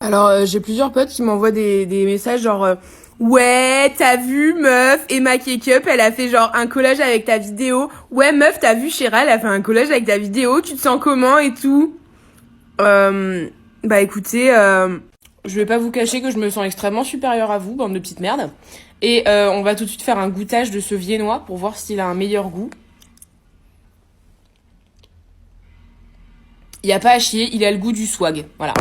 Alors, j'ai plusieurs potes qui m'envoient des messages genre ouais, t'as vu, meuf, Emma Cakeup, elle a fait genre un collage avec ta vidéo. Ouais, meuf, t'as vu, Shira, elle a fait un collage avec ta vidéo, tu te sens comment et tout. Euh, Bah écoutez, je vais pas vous cacher que je me sens extrêmement supérieure à vous, bande de petites merdes. Et on va tout de suite faire un goûtage de ce viennois pour voir s'il a un meilleur goût. Il y a pas à chier, il a le goût du swag. Voilà.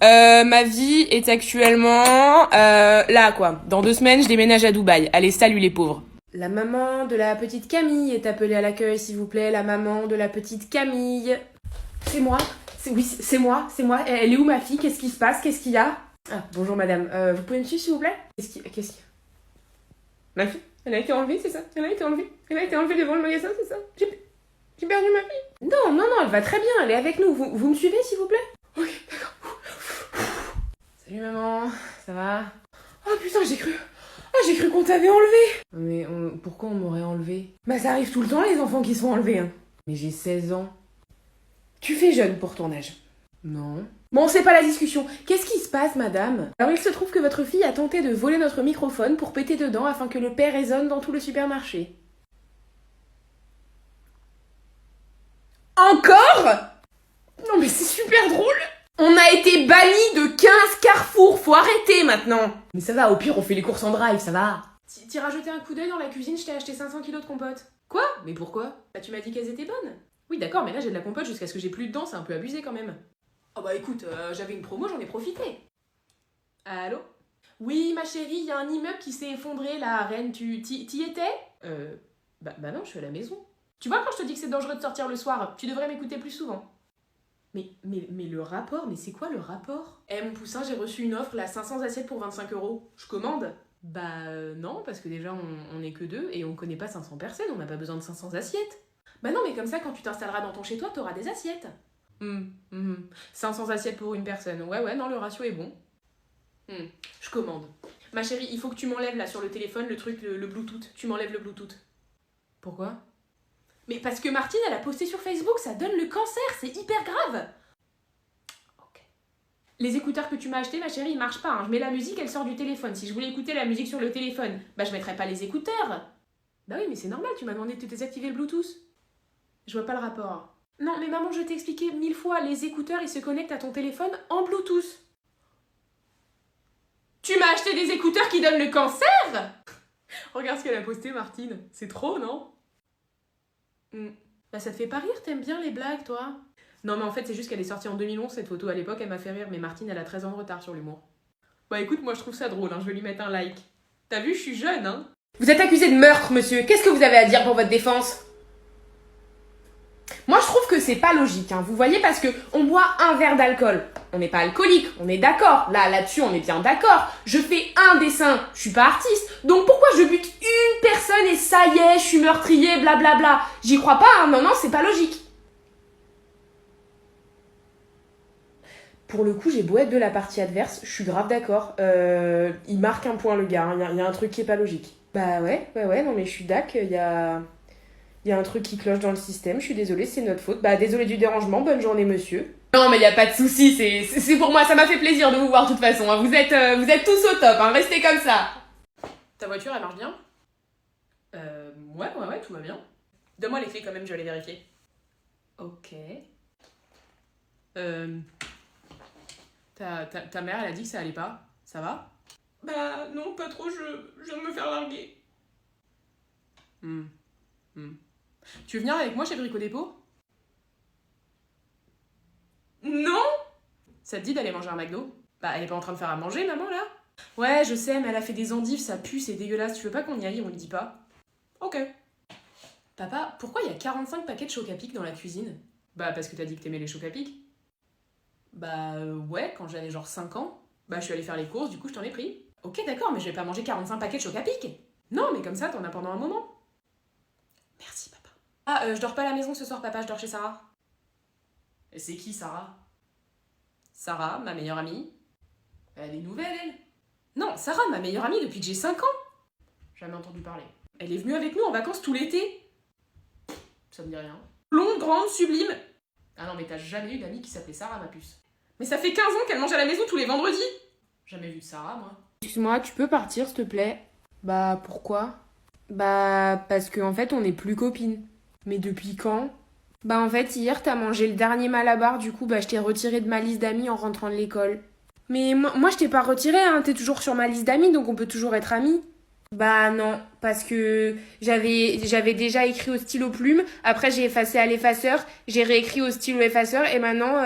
Ma vie est actuellement là quoi. Dans 2 semaines, je déménage à Dubaï. Allez, salut les pauvres. La maman de la petite Camille est appelée à l'accueil, s'il vous plaît. La maman de la petite Camille. C'est moi. Oui, c'est moi. C'est moi. Elle est où ma fille? Qu'est-ce qui se passe? Qu'est-ce qu'il y a? Ah, bonjour madame. Vous pouvez me suivre s'il vous plaît? Qu'est-ce qu'il y a? Ma fille? Elle a été enlevée, c'est ça? Elle a été enlevée. Elle a été enlevée devant le magasin, c'est ça? J'ai perdu ma fille. Non, non, non, elle va très bien. Elle est avec nous. Vous me suivez s'il vous plaît? Ok, d'accord. Salut maman, ça va? Oh putain, j'ai cru qu'on t'avait enlevé. Mais pourquoi on m'aurait enlevé? Bah ça arrive tout le temps les enfants qui sont enlevés. Hein. Mais j'ai 16 ans. Tu fais jeune pour ton âge. Non. Bon, c'est pas la discussion. Qu'est-ce qui se passe, madame? Alors il se trouve que votre fille a tenté de voler notre microphone pour péter dedans afin que le père résonne dans tout le supermarché. Encore? Non mais c'est super drôle. On a été bannis de 15 carrefours, faut arrêter maintenant. Mais ça va, au pire on fait les courses en drive, ça va. T'iras jeter un coup d'œil dans la cuisine, je t'ai acheté 500 kilos de compote. Quoi? Mais pourquoi? Bah tu m'as dit qu'elles étaient bonnes. Oui d'accord, mais là j'ai de la compote jusqu'à ce que j'ai plus dedans, c'est un peu abusé quand même. Oh bah écoute, j'avais une promo, j'en ai profité. Allô? Oui ma chérie, y a un immeuble qui s'est effondré là, Rennes, t'y étais? Bah non, je suis à la maison. Tu vois quand je te dis que c'est dangereux de sortir le soir, tu devrais m'écouter plus souvent. Mais le rapport, mais c'est quoi le rapport? Eh mon poussin, j'ai reçu une offre, là, 500 assiettes pour 25 euros. Je commande? Bah non, parce que déjà on est que deux et on connaît pas 500 personnes, on n'a pas besoin de 500 assiettes. Bah non, mais comme ça, quand tu t'installeras dans ton chez-toi, t'auras des assiettes. 500 assiettes pour une personne. Ouais, non, le ratio est bon. Je commande. Ma chérie, il faut que tu m'enlèves là sur le téléphone le truc, le Bluetooth. Tu m'enlèves le Bluetooth. Pourquoi? Mais parce que Martine, elle a posté sur Facebook, ça donne le cancer, c'est hyper grave. Ok. Les écouteurs que tu m'as achetés, ma chérie, ils marchent pas. Hein. Je mets la musique, elle sort du téléphone. Si je voulais écouter la musique sur le téléphone, bah je mettrais pas les écouteurs. Bah oui, mais c'est normal, tu m'as demandé de te désactiver le Bluetooth. Je vois pas le rapport. Non, mais maman, je t'ai expliqué 1000 fois, les écouteurs, ils se connectent à ton téléphone en Bluetooth. Tu m'as acheté des écouteurs qui donnent le cancer? Regarde ce qu'elle a posté, Martine. C'est trop, non? Bah ça te fait pas rire, t'aimes bien les blagues, toi? Non mais en fait c'est juste qu'elle est sortie en 2011 cette photo, à l'époque elle m'a fait rire, mais Martine elle a 13 ans de retard sur l'humour. Bah écoute, moi je trouve ça drôle, hein, je vais lui mettre un like. T'as vu, je suis jeune, hein? Vous êtes accusé de meurtre, monsieur, qu'est-ce que vous avez à dire pour votre défense? Moi je trouve que c'est pas logique, hein. Vous voyez, parce que on boit un verre d'alcool. On n'est pas alcoolique, on est d'accord. Là-dessus on est bien d'accord. Je fais un dessin, je suis pas artiste. Donc pourquoi je bute une personne et ça y est, je suis meurtrier, blablabla? J'y crois pas, hein. Non, c'est pas logique. Pour le coup, j'ai beau être de la partie adverse, je suis grave d'accord. Il marque un point, le gars. Hein. Y a un truc qui est pas logique. Bah ouais, non mais je suis d'ac. Y a un truc qui cloche dans le système. Je suis désolée, c'est notre faute. Bah désolée du dérangement, bonne journée, monsieur. Non mais y a pas de souci, c'est pour moi, ça m'a fait plaisir de vous voir de toute façon. Hein. Vous êtes tous au top, hein. Restez comme ça. Ta voiture, elle marche bien? Ouais, tout va bien. Donne-moi les clés quand même, je vais aller vérifier. Ok. Ta mère, elle a dit que ça allait pas. Ça va? Bah non, pas trop, je viens de me faire larguer. Tu veux venir avec moi chez Brico Dépôt? Non. Ça te dit d'aller manger un McDo? Bah elle est pas en train de faire à manger, maman, là? Ouais, je sais, mais elle a fait des endives, ça pue, c'est dégueulasse. Tu veux pas qu'on y aille, on lui dit pas? Ok. Papa, pourquoi il y a 45 paquets de Choc-à-Pic dans la cuisine? Bah parce que t'as dit que t'aimais les Choc-à-Pic. Bah ouais, quand j'avais genre 5 ans. Bah je suis allée faire les courses, du coup je t'en ai pris. Ok d'accord, mais je vais pas manger 45 paquets de Choc-à-Pic. Non, mais comme ça t'en as pendant un moment. Merci papa. Ah, je dors pas à la maison ce soir papa, je dors chez Sarah. Et c'est qui Sarah? Sarah, ma meilleure amie. Elle a des nouvelles elle? Non, Sarah, ma meilleure amie depuis que j'ai 5 ans. Jamais entendu parler. Elle est venue avec nous en vacances tout l'été. Ça me dit rien. Blonde, grande, sublime. Ah non mais t'as jamais eu d'amie qui s'appelait Sarah ma puce. Mais ça fait 15 ans qu'elle mange à la maison tous les vendredis. Jamais vu de Sarah, moi. Excuse-moi, tu peux partir, s'il te plaît? Bah, pourquoi? Bah, parce qu'en fait, on n'est plus copines. Mais depuis quand? Bah, en fait, hier, t'as mangé le dernier Malabar, du coup, bah, je t'ai retiré de ma liste d'amis en rentrant de l'école. Mais moi, je t'ai pas retiré, hein, t'es toujours sur ma liste d'amis, donc on peut toujours être amis. Bah non, parce que j'avais déjà écrit au stylo plume, après j'ai effacé à l'effaceur, j'ai réécrit au stylo effaceur, et maintenant,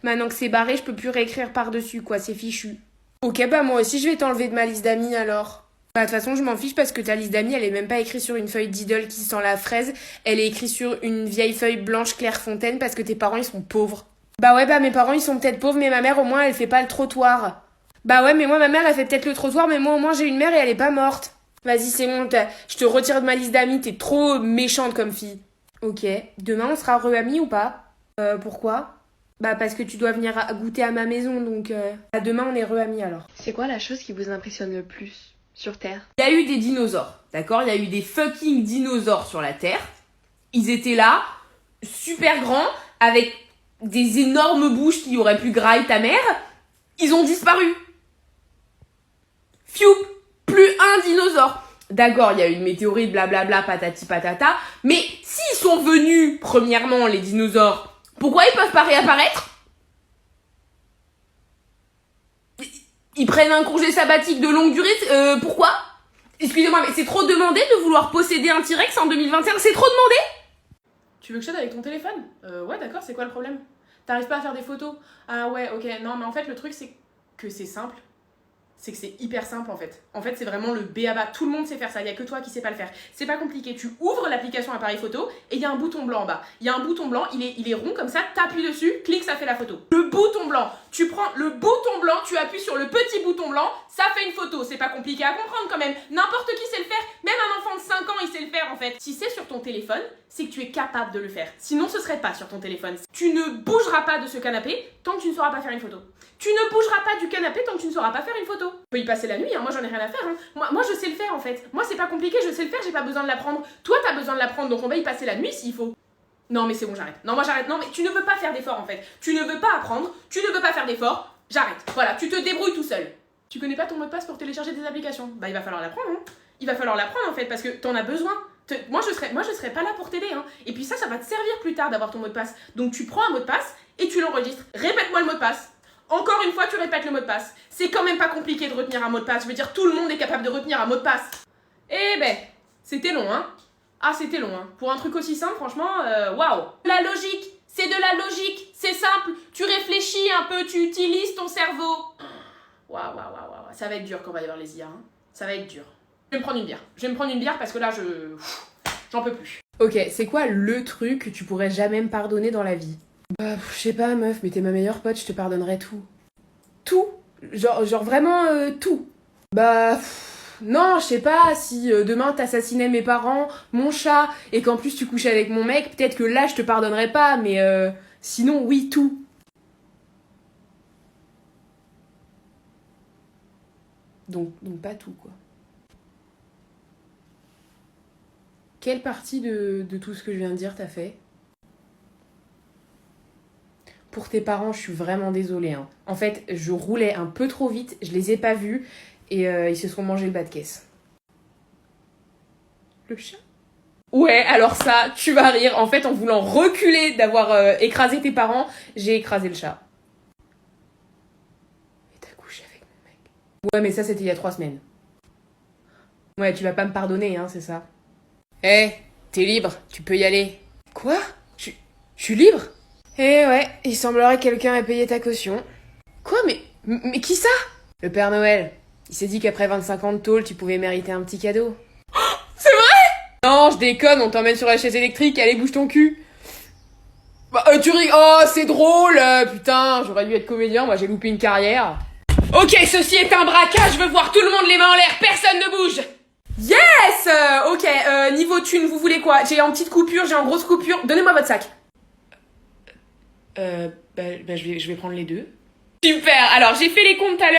maintenant que c'est barré, je peux plus réécrire par-dessus, quoi, c'est fichu. Ok, bah moi aussi je vais t'enlever de ma liste d'amis alors. Bah de toute façon je m'en fiche parce que ta liste d'amis elle est même pas écrite sur une feuille Diddle qui sent la fraise, elle est écrite sur une vieille feuille blanche Clairefontaine parce que tes parents ils sont pauvres. Bah ouais, bah mes parents ils sont peut-être pauvres mais ma mère au moins elle fait pas le trottoir. Bah ouais, mais moi ma mère elle fait peut-être le trottoir mais moi au moins j'ai une mère et elle est pas morte. Vas-y c'est bon, je te retire de ma liste d'amis, t'es trop méchante comme fille. Ok, demain on sera re-amis ou pas? Pourquoi? Bah parce que tu dois venir goûter à ma maison donc demain on est re-amis alors. C'est quoi la chose qui vous impressionne le plus sur Terre? Il y a eu des dinosaures, d'accord? Il y a eu des fucking dinosaures sur la Terre. Ils étaient là, super grands, avec des énormes bouches qui auraient pu grailler ta mère. Ils ont disparu. Fiou, plus un dinosaure. D'accord, il y a eu une météorite, blablabla, patati patata. Mais s'ils sont venus, premièrement, les dinosaures, pourquoi ils peuvent pas réapparaître? Ils prennent un congé sabbatique de longue durée, pourquoi? Excusez-moi, mais c'est trop demandé de vouloir posséder un T-Rex en 2021, c'est trop demandé? Tu veux que je t'aide avec ton téléphone? Ouais, d'accord, c'est quoi le problème? T'arrives pas à faire des photos? Ah ouais, ok, non, mais en fait, le truc, c'est que c'est simple. C'est que c'est hyper simple en fait. En fait, c'est vraiment le b.a.-ba. Tout le monde sait faire ça, il n'y a que toi qui sais pas le faire. C'est pas compliqué, tu ouvres l'application appareil photo et il y a un bouton blanc en bas. Il y a un bouton blanc, il est rond comme ça, t'appuies dessus, clic, ça fait la photo. Le bouton blanc, tu prends le bouton blanc, tu appuies sur le petit bouton blanc, ça fait une photo. C'est pas compliqué à comprendre quand même. N'importe qui sait le faire, même un enfant de 5 ans il sait le faire en fait. Si c'est sur ton téléphone, c'est que tu es capable de le faire. Sinon ce serait pas sur ton téléphone. Tu ne bougeras pas de ce canapé tant que tu ne sauras pas faire une photo. Tu ne bougeras pas du canapé tant que tu ne sauras pas faire une photo. Tu peux y passer la nuit, hein, moi j'en ai rien à faire. Hein. Moi je sais le faire en fait. Moi c'est pas compliqué, je sais le faire, j'ai pas besoin de l'apprendre. Toi t'as besoin de l'apprendre, donc on va y passer la nuit s'il faut. Non mais c'est bon, j'arrête. Non moi j'arrête. Non mais tu ne veux pas faire d'efforts en fait. Tu ne veux pas apprendre, tu ne veux pas faire d'efforts. J'arrête. Voilà, tu te débrouilles tout seul. Tu connais pas ton mot de passe pour télécharger des applications? Bah il va falloir l'apprendre. Hein. Il va falloir l'apprendre en fait parce que t'en as besoin. Moi je serais pas là pour t'aider. Hein. Et puis ça va te servir plus tard d'avoir ton mot de passe. Donc tu prends un mot de passe et tu l'enregistres. Répète-moi le mot de passe. Encore une fois, tu répètes le mot de passe. C'est quand même pas compliqué de retenir un mot de passe. Je veux dire, tout le monde est capable de retenir un mot de passe. Eh ben, c'était long, hein. Ah, c'était long, hein. Pour un truc aussi simple, franchement, waouh. La logique, c'est de la logique. C'est simple. Tu réfléchis un peu, tu utilises ton cerveau. Waouh. Ça va être dur quand on va y avoir les IA, hein. Ça va être dur. Je vais me prendre une bière. Je vais me prendre une bière parce que là, j'en peux plus. Ok, c'est quoi le truc que tu pourrais jamais me pardonner dans la vie? Bah, je sais pas, meuf, mais t'es ma meilleure pote, je te pardonnerai tout. Tout? Genre vraiment tout. Bah, non, je sais pas, si demain t'assassinais mes parents, mon chat, et qu'en plus tu couchais avec mon mec, peut-être que là je te pardonnerais pas, mais sinon, oui, tout. Donc pas tout, quoi. Quelle partie de tout ce que je viens de dire t'as fait? Pour tes parents, je suis vraiment désolée. Hein. En fait, je roulais un peu trop vite, je les ai pas vus et ils se sont mangés le bas de caisse. Le chat? Ouais, alors ça, tu vas rire. En fait, en voulant reculer d'avoir écrasé tes parents, j'ai écrasé le chat. Et t'as couché avec mon mec? Ouais, mais ça, c'était il y a 3 semaines. Ouais, tu vas pas me pardonner, hein, c'est ça. Eh, t'es libre, tu peux y aller. Quoi? Je suis libre? Eh ouais, il semblerait que quelqu'un ait payé ta caution. Quoi, mais qui ça? Le Père Noël. Il s'est dit qu'après 25 ans de tôle, tu pouvais mériter un petit cadeau. C'est vrai? Non, je déconne, on t'emmène sur la chaise électrique, allez, bouge ton cul. Bah, tu rigoles. Oh, c'est drôle, putain, j'aurais dû être comédien, moi j'ai loupé une carrière. Ok, ceci est un braquage, je veux voir tout le monde les mains en l'air, personne ne bouge. Yes. Ok, niveau thune, vous voulez quoi? J'ai en petite coupure, j'ai en grosse coupure, donnez-moi votre sac. Je vais prendre les deux. Super, alors j'ai fait les comptes tout à l'heure.